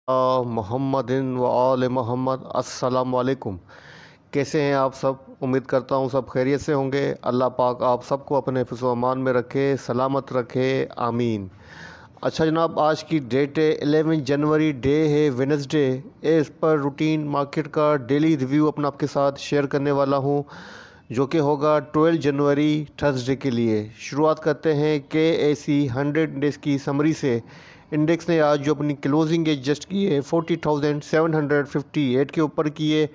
मोहम्मदिन व आल मोहम्मद अस्सलाम वालेकुम। कैसे हैं आप सब? उम्मीद करता हूँ सब खैरियत से होंगे। अल्लाह पाक आप सबको अपने हिफ्ज़ व अमान में रखे, सलामत रखे, आमीन। अच्छा जनाब, आज की डेट है 11 जनवरी, डे है वेडनेसडे। इस पर रूटीन मार्केट का डेली रिव्यू अपना आपके साथ शेयर करने वाला हूँ, जो कि होगा 12 जनवरी थर्सडे के लिए। शुरुआत करते हैं KAC 100 इंडेक्स की समरी से। इंडेक्स ने आज जो अपनी क्लोजिंग एडजस्ट की है 40,758 के ऊपर की है।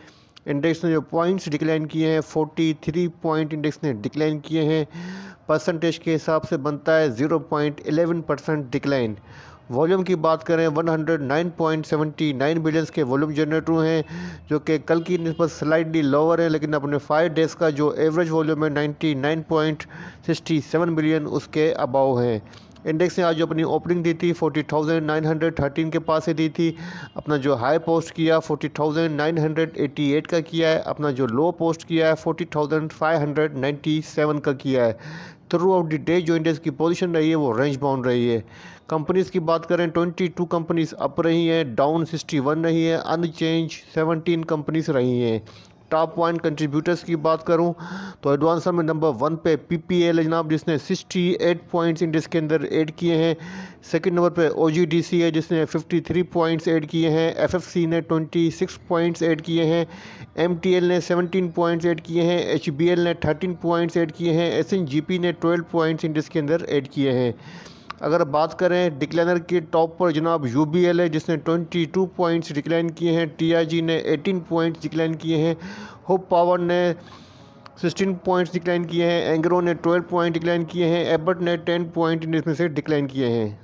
इंडेक्स ने जो पॉइंट्स डिक्लाइन किए हैं 43 पॉइंट इंडेक्स ने डिक्लाइन किए हैं। परसेंटेज के हिसाब से बनता है 0.11% डिक्लाइन। वॉल्यूम की बात करें 109.79 बिलियंस के वॉल्यूम जनरेट हुए हैं, जो कि कल की निस्बत स्लाइडली लोअर है, लेकिन अपने 5 डेज़ का जो एवरेज वॉल्यूम है 99.67 बिलियन उसके अबाव है। इंडेक्स ने आज जो अपनी ओपनिंग दी थी 40,913 के पास से दी थी। अपना जो हाई पोस्ट किया 40,988 का किया है। अपना जो लो पोस्ट किया है 40,597 का किया है। थ्रू आउट द डे जो इंडेक्स की पोजीशन रही है वो रेंज बाउंड रही है। कंपनीज़ की बात करें 22 कंपनीज अप रही हैं, डाउन 61 रही है, अनचेंज 17 कंपनीज रही हैं। टॉप पॉइंट कंट्रीब्यूटर्स की बात करूं तो एडवांसर में नंबर 1 पे PPL है जनाब, जिसने 68 पॉइंट्स इंडेक्स के अंदर ऐड किए हैं। सेकंड नंबर पे OGDC है, जिसने 53 पॉइंट्स ऐड किए हैं। FFC ने 26 पॉइंट्स ऐड किए हैं। MTL ने 17 पॉइंट्स ऐड किए हैं। HBL ने 13 पॉइंट्स ऐड किए हैं। SNGP ने 12 पॉइंट्स इंडेक्स के अंदर ऐड किए हैं। अगर बात करें डिक्लाइनर के टॉप पर जनाब UBL है, जिसने 22 पॉइंट्स डिक्लाइन किए हैं। TRG ने 18 पॉइंट्स डिक्लाइन किए हैं। होप पावर ने 16 पॉइंट्स डिक्लाइन किए हैं। एंग्रो ने 12 पॉइंट डिक्लाइन किए हैं। एबर्ट ने 10 पॉइंट इसमें से डिक्लाइन किए हैं।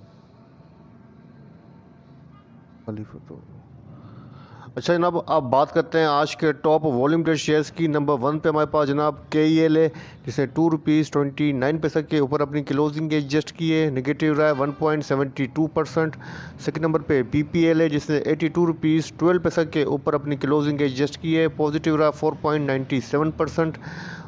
अच्छा जनाब, अब बात करते हैं आज के टॉप वॉल्यूम ट्रेड शेयर्स की। नंबर 1 पे हमारे पास जनाब KEL है, जिसने ₹2.29 के ऊपर अपनी क्लोजिंग एडजस्ट की है। नेगेटिव रहा है 1.72%। सेकंड नंबर पे PPL है, जिसने ₹82.12 के ऊपर अपनी क्लोजिंग एडजस्ट की है। पॉजिटिव रहा 4.97%।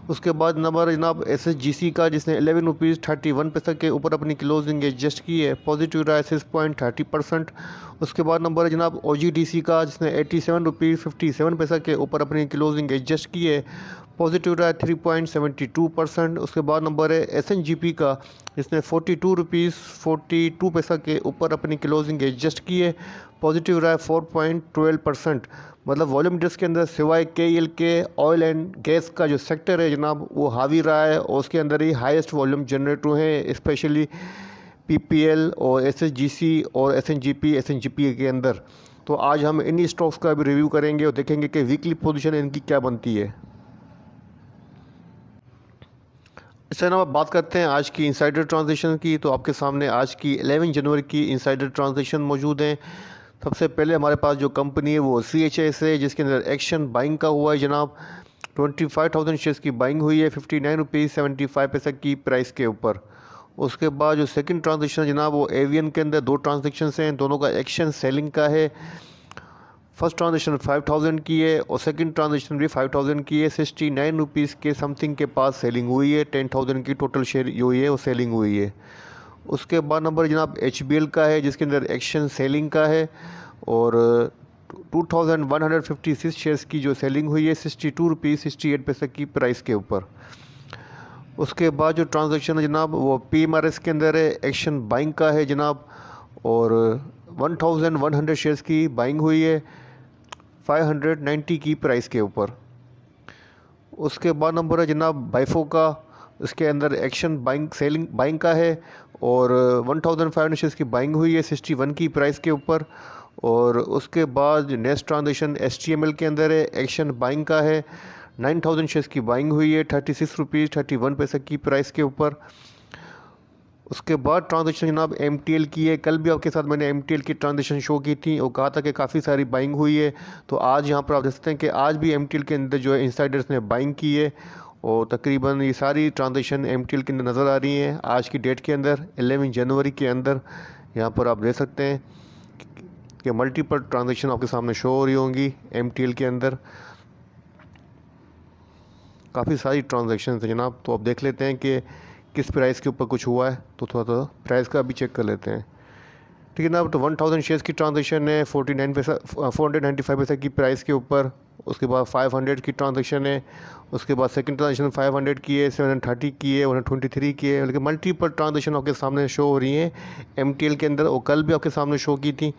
उसके बाद नंबर जनाब SSGC का, जिसने ₹11.31 के ऊपर अपनी क्लोजिंग एडजस्ट की है। पॉजिटिव रहा है 6.30%। उसके बाद नंबर है जनाब OGDC का, जिसने ₹87.57 के ऊपर अपनी क्लोजिंग एडजस्ट की है। पॉजिटिव रहा है 3.72%। उसके बाद नंबर है SNGP का, जिसने ₹42.42 के ऊपर अपनी क्लोजिंग एडजस्ट की है। पॉजिटिव रहा है 4.12%। मतलब वॉल्यूम इंडेक्स के अंदर सिवाय KEL के ऑयल एंड गैस का जो सेक्टर है जनाब वो हावी रहा है, और उसके अंदर ही हाईएस्ट वॉल्यूम जनरेट हुए हैं, स्पेशली PPL और SSGC और SNGP के अंदर। तो आज हम इन्हीं स्टॉक्स का भी रिव्यू करेंगे और देखेंगे कि वीकली पोजीशन इनकी क्या बनती है। इससे ना बात करते हैं आज की इंसाइडर ट्रांजेक्शन की। तो आपके सामने आज की 11 जनवरी की इंसाइडर ट्रांजेक्शन मौजूद हैं। सबसे पहले हमारे पास जो कंपनी है वो CHS है, जिसके अंदर एक्शन बाइंग का हुआ है जनाब। 25,000 शेयर्स की बाइंग हुई है ₹59.75 की प्राइस के ऊपर। उसके बाद जो सेकंड ट्रांजेक्शन है जनाब वो एवियन के अंदर 2 ट्रांजेक्शन हैं, दोनों का एक्शन सेलिंग का है। फर्स्ट ट्रांजेक्शन 5,000 की है और सेकंड ट्रांजेक्शन भी 5,000 की है। ₹69 के समथिंग के पास सेलिंग हुई है। 10,000 की टोटल शेयर जो हुई है वो सेलिंग हुई है। उसके बाद नंबर जनाब HBL का है, जिसके अंदर एक्शन सेलिंग का है और 2,156 शेयर्स की जो सेलिंग हुई है ₹62.68 की प्राइस के ऊपर। उसके बाद जो ट्रांजैक्शन है जनाब वो PMRS के अंदर है, एक्शन बाइंग का है जनाब, और 1,100 शेयर्स की बाइंग हुई है 590 की प्राइस के ऊपर। उसके बाद नंबर है जनाब बाइफो का, इसके अंदर एक्शन बाइंग सेलिंग बाइंग का है और 1,500 शेयर्स की बाइंग हुई है 61 की प्राइस के ऊपर। और उसके बाद नेक्स्ट ट्रांजेक्शन STML के अंदर है, एक्शन बाइंग का है। 9,000 शेयर्स की बाइंग हुई है ₹36.31 की प्राइस के ऊपर। उसके बाद ट्रांजेक्शन जनाब MTL की है। कल भी आपके साथ मैंने MTL की ट्रांजेक्शन शो की थी और कहा था कि काफ़ी सारी बाइंग हुई है। तो आज यहाँ पर आप देख सकते हैं कि आज भी MTL के अंदर जो है इंसाइडर्स ने बाइंग की है और तकरीबन ये सारी ट्रांजेक्शन MTL के अंदर नज़र आ रही हैं आज की डेट के अंदर 11 जनवरी के अंदर। यहाँ पर आप देख सकते हैं कि मल्टीपल ट्रांजेक्शन आपके सामने शो हो रही होंगी MTL के अंदर। काफ़ी सारी ट्रांजेक्शन है जनाब। तो अब देख लेते हैं कि किस प्राइस के ऊपर कुछ हुआ है, तो थोड़ा प्राइस का भी चेक कर लेते हैं। ठीक है ना। तो 1000 शेयर्स की ट्रांजेक्शन है 49 पैसा 495 पैसा की प्राइस के ऊपर। उसके बाद 500 की ट्रांजेक्शन है। उसके बाद सेकंड ट्रांजेक्शन 500 की है, 730 की है, 123 की है। लेकिन मल्टीपल ट्रांजेक्शन आपके सामने शो हो रही हैं एमटीएल के अंदर, और कल भी आपके सामने शो की थी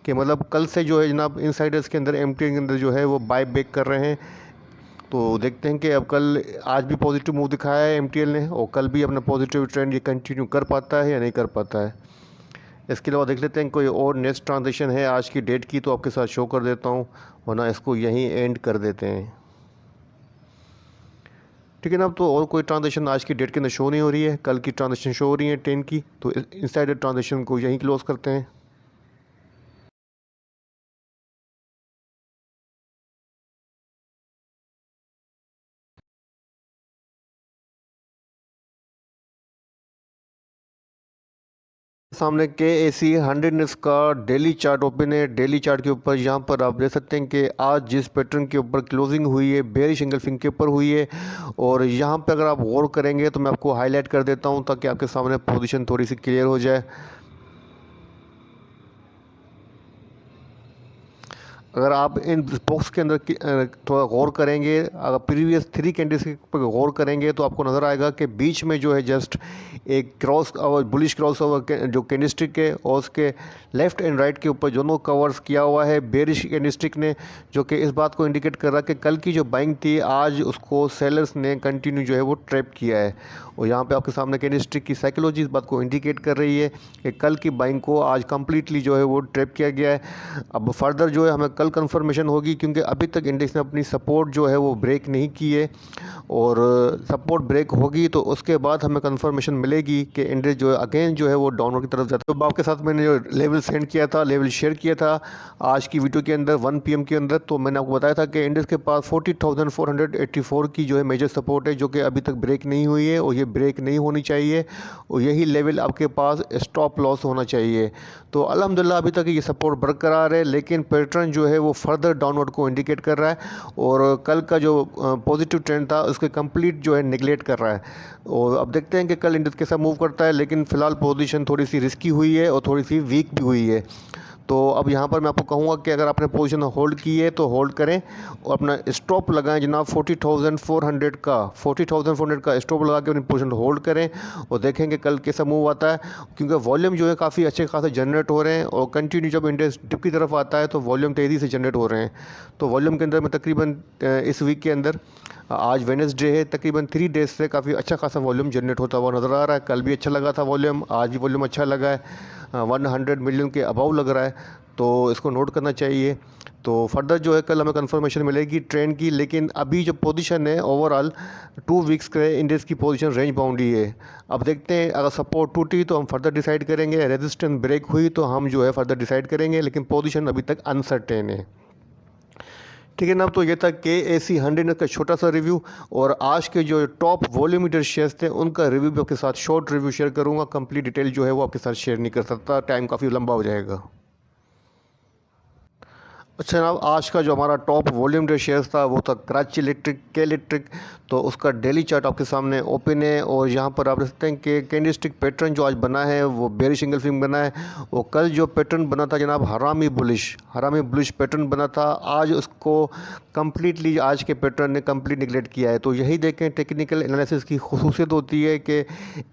कि मतलब कल से जो है जनाब इनसाइडर्स के अंदर एमटीएल के अंदर जो है वो बाय बैक कर रहे हैं। तो देखते हैं कि अब कल आज भी पॉजिटिव मूव दिखाया है एमटीएल ने, और कल भी अपना पॉजिटिव ट्रेंड ये कंटिन्यू कर पाता है या नहीं कर पाता है। इसके अलावा देख लेते हैं कोई और नेक्स्ट ट्रांजेक्शन है आज की डेट की, तो आपके साथ शो कर देता हूँ, वरना इसको यहीं एंड कर देते हैं। ठीक है ना। तो और कोई ट्रांजेक्शन आज की डेट के अंदर शो नहीं हो रही है, कल की ट्रांजेक्शन शो हो रही है 10 की, तो इनसाइडर ट्रांजेक्शन को यहीं क्लोज करते हैं। सामने के एसी 100 मिनट्स का डेली चार्ट ओपन है। डेली चार्ट के ऊपर यहाँ पर आप देख सकते हैं कि आज जिस पैटर्न के ऊपर क्लोजिंग हुई है बेयरिश एंगल्फिंग के ऊपर हुई है, और यहाँ पर अगर आप गौर करेंगे तो मैं आपको हाईलाइट कर देता हूँ ताकि आपके सामने पोजीशन थोड़ी सी क्लियर हो जाए। अगर आप इन बॉक्स के अंदर थोड़ा गौर करेंगे, अगर प्रीवियस 3 कैंडल्स पर गौर करेंगे तो आपको नज़र आएगा कि बीच में जो है जस्ट एक क्रॉस और बुलिश क्रॉस ओवर जो कैंडलस्टिक है, और उसके लेफ़्ट एंड राइट के ऊपर दोनों कवर्स किया हुआ है बेरिश कैंडलस्टिक ने, जो कि इस बात को इंडिकेट कर रहा है कि कल की जो बाइंग थी आज उसको सेलर्स ने कंटिन्यू जो है वो ट्रैप किया है। और यहाँ पे आपके सामने कैंडलस्टिक की साइकोलॉजी इस बात को इंडिकेट कर रही है कि कल की बाइंग को आज कंप्लीटली जो है वो ट्रैप किया गया है। अब फर्दर जो है हमें कल कंफर्मेशन होगी, क्योंकि अभी तक इंडेक्स ने अपनी सपोर्ट जो है वो ब्रेक नहीं की है, और सपोर्ट ब्रेक होगी तो उसके बाद हमें कंफर्मेशन मिलेगी कि इंडेक्स जो है अगेन जो है वो डाउनवर्ड की तरफ जाता है। तो आपके साथ मैंने जो लेवल सेंड किया था, लेवल शेयर किया था आज की वीडियो के अंदर 1 PM के अंदर, तो मैंने आपको बताया था कि इंडेक्स के पास 40,484 की जो है मेजर सपोर्ट है, जो कि अभी तक ब्रेक नहीं हुई है, और ये ब्रेक नहीं होनी चाहिए, और यही लेवल आपके पास स्टॉप लॉस होना चाहिए। तो अल्हम्दुलिल्लाह अभी तक ये सपोर्ट बरकरार है, लेकिन पैटर्न जो है वो फर्दर डाउनवर्ड को इंडिकेट कर रहा है, और कल का जो पॉजिटिव ट्रेंड था उसके कंप्लीट जो है निगलेक्ट कर रहा है। और अब देखते हैं कि कल इंडेक्स कैसा मूव करता है, लेकिन फ़िलहाल पोजीशन थोड़ी सी रिस्की हुई है और थोड़ी सी वीक भी हुई है। तो अब यहाँ पर मैं आपको कहूँगा कि अगर आपने पोजीशन होल्ड की है तो होल्ड करें, और अपना स्टॉप लगाएं जनाब 40,400 का स्टॉप लगा के अपनी पोजीशन होल्ड करें, और देखेंगे कल कैसा मूव आता है, क्योंकि वॉल्यूम जो है काफ़ी अच्छे खासे जनरेट हो रहे हैं, और कंटिन्यू जब इंडेक्स डिप की तरफ आता है तो वॉल्यूम तेज़ी से जनरेट हो रहे हैं। तो वॉल्यूम के अंदर में तकरीबन इस वीक के अंदर आज वेडनेसडे है, तकरीबन 3 डेज से काफ़ी अच्छा खासा वॉल्यूम जनरेट होता हुआ नज़र आ रहा है। कल भी अच्छा लगा था वॉल्यूम, आज भी वॉल्यूम अच्छा लगा है, 100 मिलियन के अबाव लग रहा है, तो इसको नोट करना चाहिए। तो फर्दर जो है कल हमें कंफर्मेशन मिलेगी ट्रेंड की, लेकिन अभी जो पोजीशन है ओवरऑल 2 वीक्स के इंडेक्स की पोजीशन रेंज बाउंड ही है। अब देखते हैं अगर सपोर्ट टूटी तो हम फर्दर डिसाइड करेंगे, रेजिस्टेंस ब्रेक हुई तो हम जो है फर्दर डिसाइड करेंगे, लेकिन पोजीशन अभी तक अनसर्टेन है। ठीक है ना। तो ये था KAC 100 का छोटा सा रिव्यू, और आज के जो टॉप वॉल्यूमीटर शेयर्स थे उनका रिव्यू भी आपके साथ शॉर्ट रिव्यू शेयर करूंगा। कंप्लीट डिटेल जो है वो आपके साथ शेयर नहीं कर सकता, टाइम काफ़ी लंबा हो जाएगा। अच्छा जनाब, आज का जो हमारा टॉप वॉल्यूम डे शेयर्स था वो था कराची इलेक्ट्रिक, के इलेक्ट्रिक। तो उसका डेली चार्ट आपके सामने ओपन है, और यहाँ पर आप देख सकते हैं कि कैंडलस्टिक पैटर्न जो आज बना है वो बेरिश एंगल्फिंग बना है। वो कल जो पैटर्न बना था जनाब हरामी बुलिश पैटर्न बना था, आज उसको कम्प्लीटली आज के पैटर्न ने कम्प्लीट निगलेक्ट किया है। तो यही देखें टेक्निकल एनालिसिस की खुसूसियत होती है कि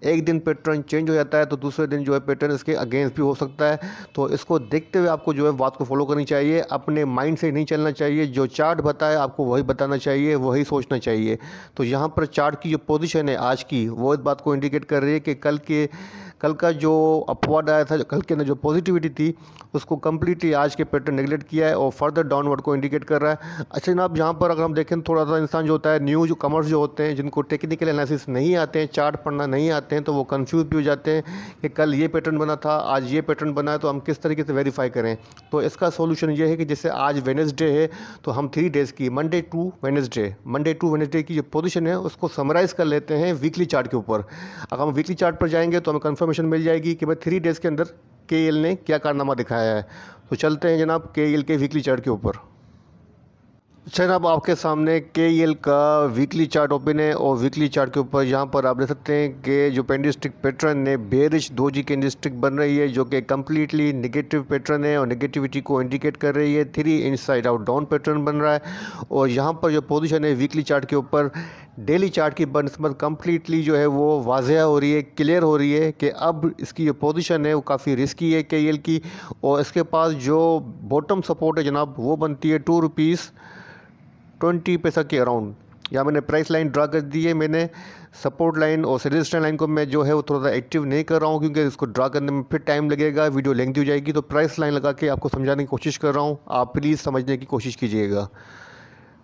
एक दिन पैटर्न चेंज हो जाता है तो दूसरे दिन जो है पैटर्न इसके अगेंस्ट भी हो सकता है। तो इसको देखते हुए आपको जो है बात को फॉलो करनी चाहिए, अपने माइंड से नहीं चलना चाहिए। जो चार्ट बताए आपको वही बताना चाहिए, वही सोचना चाहिए। तो यहाँ पर चार्ट की जो पोजीशन है आज की वो इस बात को इंडिकेट कर रही है कि कल का जो अपवाद आया था, कल के अंदर जो पॉजिटिविटी थी उसको कम्प्लीटली आज के पैटर्न नेगलेक्ट किया है, और फर्दर डाउनवर्ड को इंडिकेट कर रहा है। अच्छा जनाब, यहाँ पर अगर हम देखें थोड़ा सा इंसान जो होता है न्यूज़ कमर्स जो होते हैं जिनको टेक्निकल एनालिसिस नहीं आते हैं, चार्ट पढ़ना नहीं आते हैं, तो वो कंफ्यूज भी हो जाते हैं कि कल ये पैटर्न बना था आज ये पैटर्न बना है, तो हम किस तरीके से वेरीफाई करें। तो इसका सोल्यूशन ये है कि जैसे आज वेडनेसडे है तो हम 3 डेज़ की मंडे टू वेडनेसडे की जो पोजीशन है उसको समराइज़ कर लेते हैं वीकली चार्ट के ऊपर। अगर हम वीकली चार्ट पर जाएंगे तो हमें कंफर्मेशन मिल जाएगी कि भाई 3 डेज़ के अंदर KL ने क्या कारनामा दिखाया है। तो चलते हैं जनाब KL के वीकली चार्ट के ऊपर। अच्छा जनाब, आपके सामने KEL का वीकली चार्ट ओपन है और वीकली चार्ट के ऊपर यहाँ पर आप देख सकते हैं कि जो कैंडलस्टिक पैटर्न ने बेरिश दोजी कैंडलस्टिक बन रही है, जो कि कम्प्लीटली नेगेटिव पैटर्न है और नेगेटिविटी को इंडिकेट कर रही है। 3 इनसाइड आउट डाउन पैटर्न बन रहा है और यहाँ पर जो पोजीशन है वीकली चार्ट के ऊपर डेली चार्ट की बनस्बत कम्प्लीटली जो है वो वाज़ह हो रही है, क्लियर हो रही है कि अब इसकी जो पोजीशन है वो काफ़ी रिस्की है KEL की। और इसके पास जो बॉटम सपोर्ट है जनाब वो बनती है ₹2.20 के अराउंड। यहाँ मैंने प्राइस लाइन ड्रा कर दी है। मैंने सपोर्ट लाइन और रेजिस्टेंस लाइन को मैं जो है वो थोड़ा सा एक्टिव नहीं कर रहा हूँ, क्योंकि इसको ड्रा करने में फिर टाइम लगेगा, वीडियो लेंथी हो जाएगी। तो प्राइस लाइन लगा के आपको समझाने की कोशिश कर रहा हूँ, आप प्लीज़ समझने की कोशिश कीजिएगा।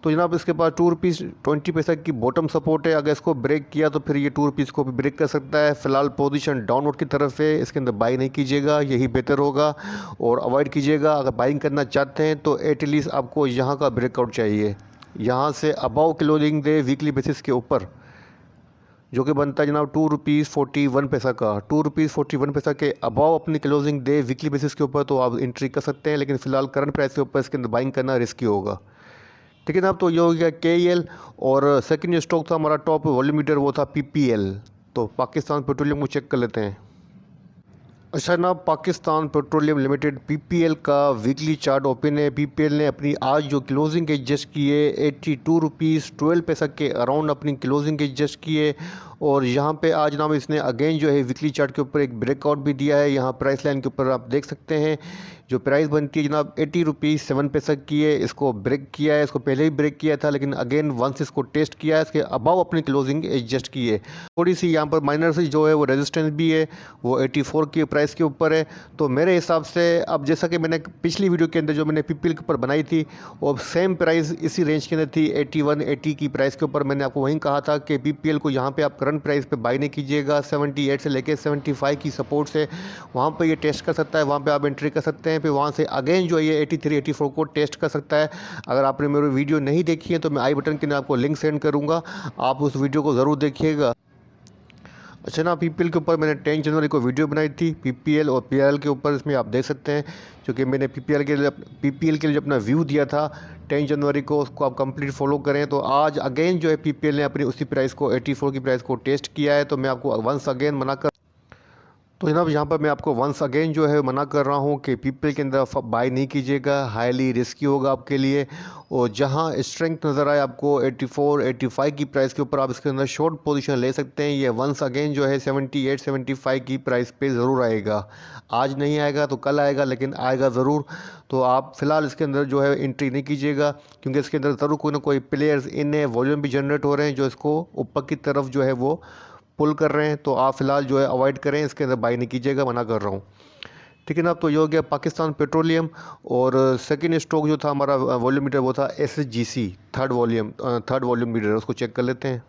तो जनाब इसके पास ₹2.20 की बॉटम सपोर्ट है। अगर इसको ब्रेक किया तो फिर ये ₹2 को भी ब्रेक कर सकता है। फ़िलहाल पोजीशन डाउनवर्ड की तरफ है, इसके अंदर बाई नहीं कीजिएगा, यही बेहतर होगा और अवॉइड कीजिएगा। अगर बाइंग करना चाहते हैं तो एटलीस्ट आपको यहाँ का ब्रेकआउट चाहिए, यहाँ से अबाव क्लोजिंग दे वीकली बेसिस के ऊपर, जो कि बनता है जनाब ₹2.41 का। ₹2.41 के अबाव अपनी क्लोजिंग दे वीकली बेसिस के ऊपर तो आप एंट्री कर सकते हैं, लेकिन फ़िलहाल करंट प्राइस के ऊपर इसके अंदर बाइंग करना रिस्की होगा। ठीक है जनाब, तो ये हो गया KEL। और सेकंड स्टॉक था हमारा टॉप वॉल्यूमीटर, वो था PPL। तो पाकिस्तान पेट्रोलियम को चेक कर लेते हैं। अच्छा जनाब, पाकिस्तान पेट्रोलियम लिमिटेड PPL का वीकली चार्ट ओपन है। PPL ने अपनी आज जो क्लोजिंग के एडजस्ट की है ₹82.12 के अराउंड अपनी क्लोजिंग के एडजस्ट की है। और यहाँ पे आज जनाब इसने अगेन जो है वीकली चार्ट के ऊपर एक ब्रेकआउट भी दिया है। यहाँ प्राइस लाइन के ऊपर आप देख सकते हैं जो प्राइस बनती है जनाब ₹80.07 की है। इसको ब्रेक किया है, इसको पहले ही ब्रेक किया था, लेकिन अगेन वंस इसको टेस्ट किया है, इसके अबाव अपनी क्लोजिंग एडजस्ट की है। थोड़ी सी यहाँ पर माइनर सी जो है वो रेजिस्टेंस भी है, वो 84 की प्राइस के ऊपर है। तो मेरे हिसाब से अब जैसा कि मैंने पिछली वीडियो के अंदर जो मैंने PPL के ऊपर बनाई थी और सेम प्राइस इसी रेंज के अंदर थी 81-80 की प्राइस के ऊपर। मैंने आपको वहीं कहा था कि PPL को यहाँ पे आप करंट प्राइस पे बाई नहीं कीजिएगा, 78 से लेके 75 की सपोर्ट से वहाँ पे ये टेस्ट कर सकता है, वहाँ पे आप एंट्री कर सकते हैं। फिर वहाँ से अगेन जो है ये 83-84 को टेस्ट कर सकता है। अगर आपने मेरी वीडियो नहीं देखी है तो मैं आई बटन के अंदर आपको लिंक सेंड करूँगा, आप उस वीडियो को ज़रूर देखिएगा। अच्छा ना, PPL के ऊपर मैंने 10 जनवरी को वीडियो बनाई थी PPL और PRL के ऊपर, इसमें आप देख सकते हैं, क्योंकि मैंने PPL के लिए जो अपना व्यू दिया था 10 जनवरी को, उसको आप कंप्लीट फॉलो करें। तो आज अगेन जो है PPL ने अपनी उसी प्राइस को 84 की प्राइस को टेस्ट किया है। तो मैं आपको वंस अगेन मना कर तो जनाब यहाँ पर मैं आपको वंस अगेन जो है मना कर रहा हूँ कि PPL के अंदर बाई नहीं कीजिएगा, हाईली रिस्की होगा आपके लिए। और जहाँ स्ट्रेंथ नज़र आए आपको 84-85 की प्राइस के ऊपर आप इसके अंदर शॉर्ट पोजीशन ले सकते हैं। ये वंस अगेन जो है 78-75 की प्राइस पे ज़रूर आएगा। आज नहीं आएगा तो कल आएगा, लेकिन आएगा ज़रूर। तो आप फ़िलहाल इसके अंदर जो है एंट्री नहीं कीजिएगा, क्योंकि इसके अंदर ज़रूर कोई ना कोई प्लेयर्स इन है, वॉल्यूम भी जनरेट हो रहे हैं जो इसको ऊपर की तरफ जो है वो पुल कर रहे हैं। तो आप फ़िलहाल जो है अवॉइड करें, इसके अंदर बाई नहीं कीजिएगा, मना कर रहा हूँ। ठीक है ना, तो ये हो गया पाकिस्तान पेट्रोलियम। और सेकंड स्टॉक जो था हमारा वॉल्यूम मीटर वो था SSGC, थर्ड वॉल्यूम मीटर, उसको चेक कर लेते हैं।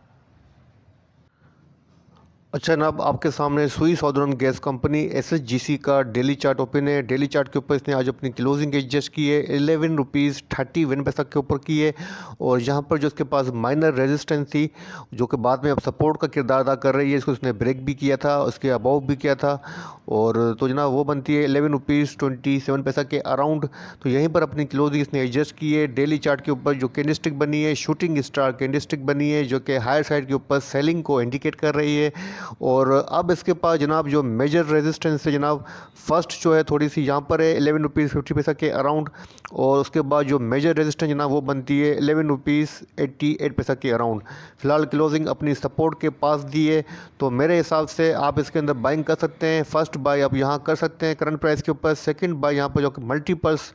अच्छा जनाब, आपके सामने सुई साउदर्न गैस कंपनी SSGC का डेली चार्ट ओपन है। डेली चार्ट के ऊपर इसने आज अपनी क्लोजिंग एडजस्ट की है ₹11.31 के ऊपर की है। और यहाँ पर जो इसके पास माइनर रेजिस्टेंस थी, जो कि बाद में अब सपोर्ट का किरदार अदा कर रही है, इसको इसने ब्रेक भी किया था, उसके अबाव भी किया था। और तो जनाब वो बनती है ₹11.27 के अराउंड। तो यहीं पर अपनी क्लोजिंग इसने एडजस्ट की है। डेली चार्ट के ऊपर जो कैंडलस्टिक बनी है, शूटिंग स्टार कैंडलस्टिक बनी है, जो कि हायर साइड के ऊपर सेलिंग को इंडिकेट कर रही है। और अब इसके पास जनाब जो मेजर रेजिस्टेंस है जनाब, फर्स्ट जो है थोड़ी सी यहाँ पर है ₹11.50 के अराउंड। और उसके बाद जो मेजर रेजिस्टेंस जनाब वो बनती है ₹11.88 के अराउंड। फ़िलहाल क्लोजिंग अपनी सपोर्ट के पास दी है। तो मेरे हिसाब से आप इसके अंदर बाइंग कर सकते हैं। फर्स्ट बाय आप यहाँ कर सकते हैं करंट प्राइस के ऊपर। सेकंड बाय यहाँ पर जो मल्टीपल्स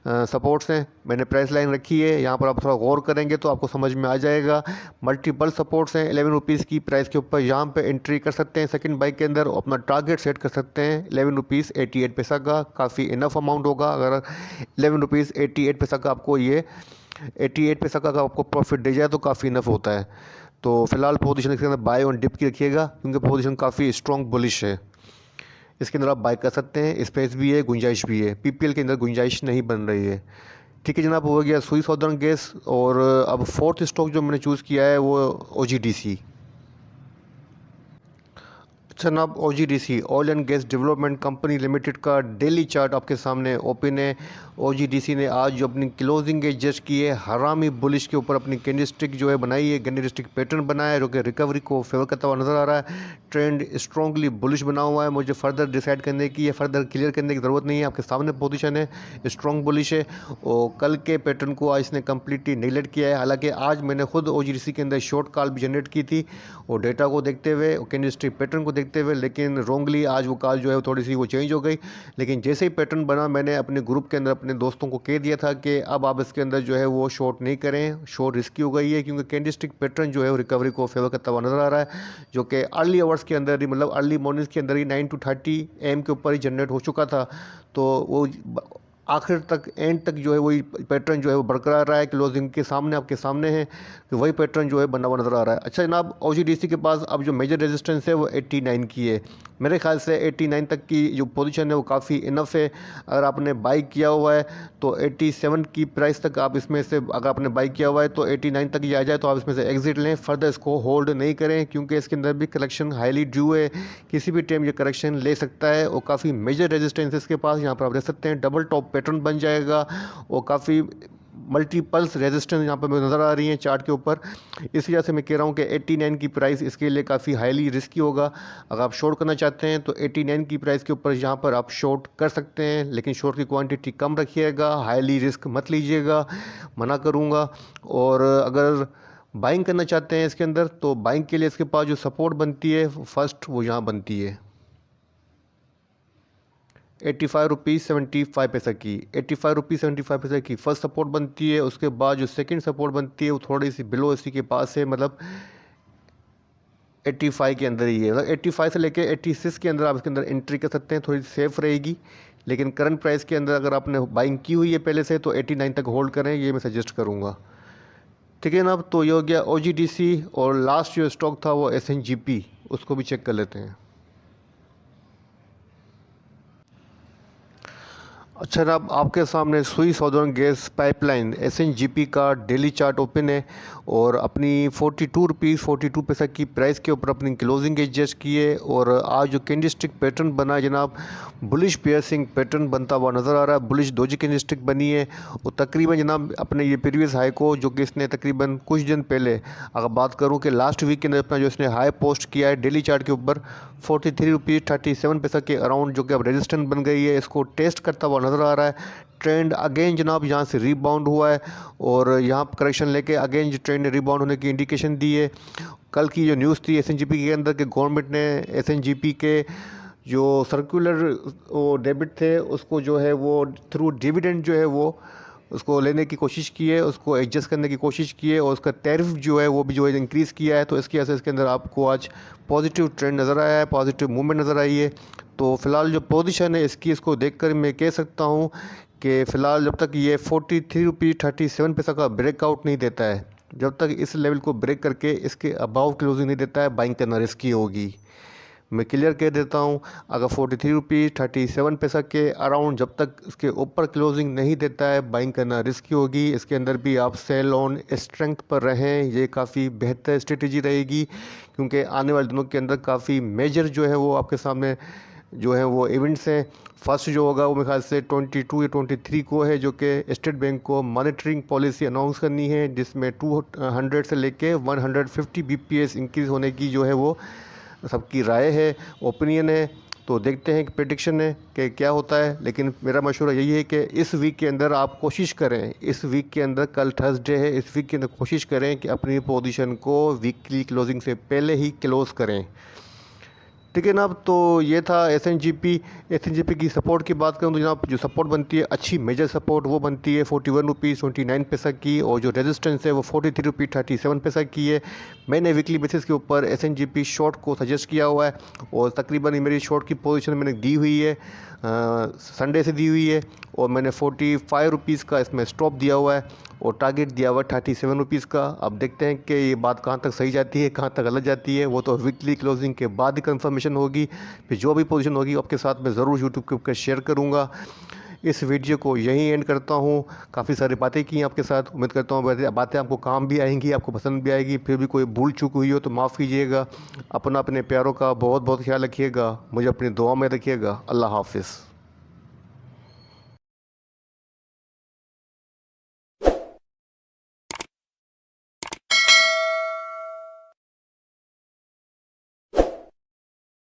सपोर्ट्स हैं, मैंने प्राइस लाइन रखी है, यहाँ पर आप थोड़ा गौर करेंगे तो आपको समझ में आ जाएगा। मल्टीपल सपोर्ट्स हैं ₹11 की प्राइस के ऊपर, यहाँ पे एंट्री कर सकते हैं सेकंड बाइक के अंदर। अपना टारगेट सेट कर सकते हैं ₹11.88 का, काफ़ी इनफ अमाउंट होगा। अगर ₹11.88 का आपको ये 88 का आपको प्रॉफिट दे जाए तो काफ़ी इनफ होता है। तो फिलहाल पोजीशन इसके अंदर बाय ऑन डिप की रखिएगा, क्योंकि पोजीशन काफ़ी स्ट्रॉन्ग बुलिश है। इसके अंदर आप बाय कर सकते हैं, स्पेस भी है, गुंजाइश भी है। PPL के अंदर गुंजाइश नहीं बन रही है। ठीक है जनाब, हो गया सुई साउदर्न गैस। और अब फोर्थ स्टॉक जो मैंने चूज़ किया है वो OGDC। अच्छा जनाब, OGDC oil and gas development company limited का डेली चार्ट आपके सामने ओपन है। OGDC ने आज जो अपनी क्लोजिंग एज जस्ट की है हरामी बुलिश के ऊपर अपनी कैंडलस्टिक जो है बनाई है, कैंडलस्टिक पैटर्न बनाया है जो कि रिकवरी को फेवर करता हुआ नजर आ रहा है। ट्रेंड स्ट्रांगली बुलिश बना हुआ है। मुझे फर्दर डिसाइड करने की या फर्दर क्लियर करने की ज़रूरत नहीं है, आपके सामने पोजीशन है, स्ट्रॉन्ग बुलिश है। और कल के पैटर्न को आज इसने कम्प्लीटली नेगलेक्ट किया है। हालांकि आज मैंने खुद OGDC के अंदर शॉर्ट कॉल भी जनरेट की थी और डेटा को देखते हुए और कैंडलस्टिक पैटर्न को देखते हुए, लेकिन रोंगली आज वो कॉल जो है थोड़ी सी वो चेंज हो गई। लेकिन जैसे ही पैटर्न बना, मैंने अपने ग्रुप के अंदर अपने दोस्तों को कह दिया था कि अब आप इसके अंदर जो है वो शॉर्ट नहीं करें, शॉर्ट रिस्की हो गई है, क्योंकि कैंडलस्टिक पैटर्न जो है वो रिकवरी को फेवर करता हुआ नजर आ रहा है, जो कि अर्ली आवर्स के अंदर ही, मतलब अर्ली मॉर्निंग के अंदर ही 9 to 30 AM के ऊपर ही जनरेट हो चुका था। तो वो आखिर तक एंड तक जो है वही पैटर्न जो है वो बरकरार रहा है। क्लोजिंग के सामने आपके सामने है कि वही पैटर्न जो है बना हुआ नज़र आ रहा है। अच्छा जनाब, OGDC के पास अब जो मेजर रेजिस्टेंस है वो 89 की है। मेरे ख्याल से 89 तक की जो पोजीशन है वो काफ़ी इनफ है। अगर आपने बाई किया हुआ है तो 87 की प्राइस तक आप इसमें से, अगर आपने बाई किया हुआ है तो 89 तक ये आ जाए तो आप इसमें से एग्जिट लें, फर्दर इसको होल्ड नहीं करें, क्योंकि इसके अंदर भी करेक्शन हाईली ड्यू है, किसी भी टाइम ये करेक्शन ले सकता है। और काफ़ी मेजर रेजिस्टेंस इसके पास, यहाँ पर आप देख सकते हैं डबल टॉप पैटर्न बन जाएगा और काफ़ी मल्टीपल्स रेजिस्टेंस यहाँ पर नज़र आ रही हैं चार्ट के ऊपर। इस वजह से मैं कह रहा हूँ कि 89 की प्राइस इसके लिए काफ़ी हाईली रिस्की होगा। अगर आप शॉर्ट करना चाहते हैं तो 89 की प्राइस के ऊपर यहाँ पर आप शॉर्ट कर सकते हैं, लेकिन शॉर्ट की क्वांटिटी कम रखिएगा, हाईली रिस्क मत लीजिएगा, मना करूँगा। और अगर बाइंग करना चाहते हैं इसके अंदर तो बाइंग के लिए इसके पास जो सपोर्ट बनती है फर्स्ट वो यहाँ बनती है 85 रुपीज़ 75 पैसा की। 85 रुपीज़ 75 पैसा की फर्स्ट सपोर्ट बनती है। उसके बाद जो सेकंड सपोर्ट बनती है वो थोड़ी सी बिलो इसी के पास है, मतलब 85 के अंदर ही है। मतलब 85 से लेके 86 के अंदर आप इसके अंदर एंट्री कर सकते हैं, थोड़ी सेफ रहेगी। लेकिन करंट प्राइस के अंदर अगर आपने बाइंग की हुई है पहले से तो 89 तक होल्ड करें, ये मैं सजेस्ट करूँगा। ठीक है ना। तो ये हो गया OGDC और लास्ट जो स्टॉक था वो SNGP, उसको भी चेक कर लेते हैं। अच्छा जनाब, आपके सामने सुई सॉदर्न गैस पाइपलाइन SNGP का डेली चार्ट ओपन है और अपनी 42 रुपीज़ 42 पैसा की प्राइस के ऊपर अपनी क्लोजिंग एडजस्ट की है। और आज जो कैंडलस्टिक पैटर्न बना है जनाब, बुलिश पियर्सिंग पैटर्न बनता हुआ नज़र आ रहा है, बुलिश डोजी कैंडलस्टिक बनी है। और तकरीबन जनाब अपने ये प्रीवियस हाई को, जो कि इसने तकरीबन कुछ दिन पहले, अगर बात करूँ कि लास्ट वीक के अंदर अपना जो इसने हाई पोस्ट किया है डेली चार्ट के ऊपर 43 रुपीज़ 37 पैसा के अराउंड, जो कि अब रेजिस्टेंट बन गई है, इसको टेस्ट करता हुआ नज़र आ रहा है। ट्रेंड अगेन जनाब यहाँ से रीबाउंड हुआ है और यहाँ करेक्शन लेके अगेन जो ट्रेंड रीबाउंड होने की इंडिकेशन दी है। कल की जो न्यूज़ थी SNGP के अंदर कि गवर्नमेंट ने SNGP के जो सर्कुलर वो डेबिट थे उसको जो है वो थ्रू डिविडेंड जो है वो उसको लेने की कोशिश की है, उसको एडजस्ट करने की कोशिश की है और उसका टैरिफ जो है वो भी जो है इंक्रीज़ किया है। तो इसकी वजह से इसके अंदर आपको आज पॉजिटिव ट्रेंड नज़र आया है, पॉजिटिव मूवमेंट नज़र आई है। तो फ़िलहाल जो पोजीशन है इसकी, इसको देखकर मैं कह सकता हूँ कि फ़िलहाल जब तक ये 43 रुपीज़ 37 पैसा का ब्रेकआउट नहीं देता है, जब तक इस लेवल को ब्रेक करके इसके अबाव क्लोजिंग नहीं देता है, बाइंग करना रिस्की होगी। मैं क्लियर कह देता हूँ, अगर 43 रुपीज़ 37 पैसा के अराउंड जब तक इसके ऊपर क्लोजिंग नहीं देता है, बाइंग करना रिस्की होगी। इसके अंदर भी आप सेल ऑन स्ट्रेंथ पर रहें, ये काफ़ी बेहतर स्ट्रेटजी रहेगी, क्योंकि आने वाले दिनों के अंदर काफ़ी मेजर जो है वो आपके सामने जो है वो इवेंट्स हैं। फर्स्ट जो होगा वो मेरे ख्याल से 22 या 23 को है, जो कि स्टेट बैंक को मॉनेटरिंग पॉलिसी अनाउंस करनी है, जिसमें 200 से लेके 150 BPS इंक्रीज़ होने की जो है वो सबकी राय है, ओपिनियन है। तो देखते हैं कि प्रेडिक्शन है कि क्या होता है। लेकिन मेरा मशवरा यही है कि इस वीक के अंदर आप कोशिश करें, इस वीक के अंदर, कल थर्सडे है, इस वीक के अंदर कोशिश करें कि अपनी पोजीशन को वीकली क्लोजिंग से पहले ही क्लोज़ करें। ठीक है ना। तो ये था SNGP की सपोर्ट की बात करूँ तो जनाब जो सपोर्ट बनती है अच्छी मेजर सपोर्ट वो बनती है 41 रुपीज़ 29 पैसा की, और जो रेजिस्टेंस है वो 43 रुपीज़ 37 पैसा की है। मैंने वीकली बेसिस के ऊपर SNGP शॉर्ट को सजेस्ट किया हुआ है और तकरीबन मेरी शॉर्ट की पोजीशन मैंने दी हुई है, संडे से दी हुई है, और मैंने 45 रुपीज़ का इसमें स्टॉप दिया हुआ है और टारगेट दिया हुआ 37 रुपीज़ का। अब देखते हैं कि ये बात कहाँ तक सही जाती है, कहाँ तक गलत जाती है, वो तो वीकली क्लोजिंग के बाद ही कंफर्मेशन होगी। फिर जो भी पोजीशन होगी आपके साथ मैं ज़रूर यूट्यूब के ऊपर शेयर करूँगा। इस वीडियो को यहीं एंड करता हूँ। काफ़ी सारी बातें की आपके साथ, उम्मीद करता हूँ बातें आपको काम भी आएंगी, आपको पसंद भी आएगी। फिर भी कोई भूल चूक हुई हो तो माफ़ कीजिएगा। अपने प्यारों का बहुत बहुत ख्याल रखिएगा, मुझे अपनी दुआ में रखिएगा। अल्लाह हाफिज़।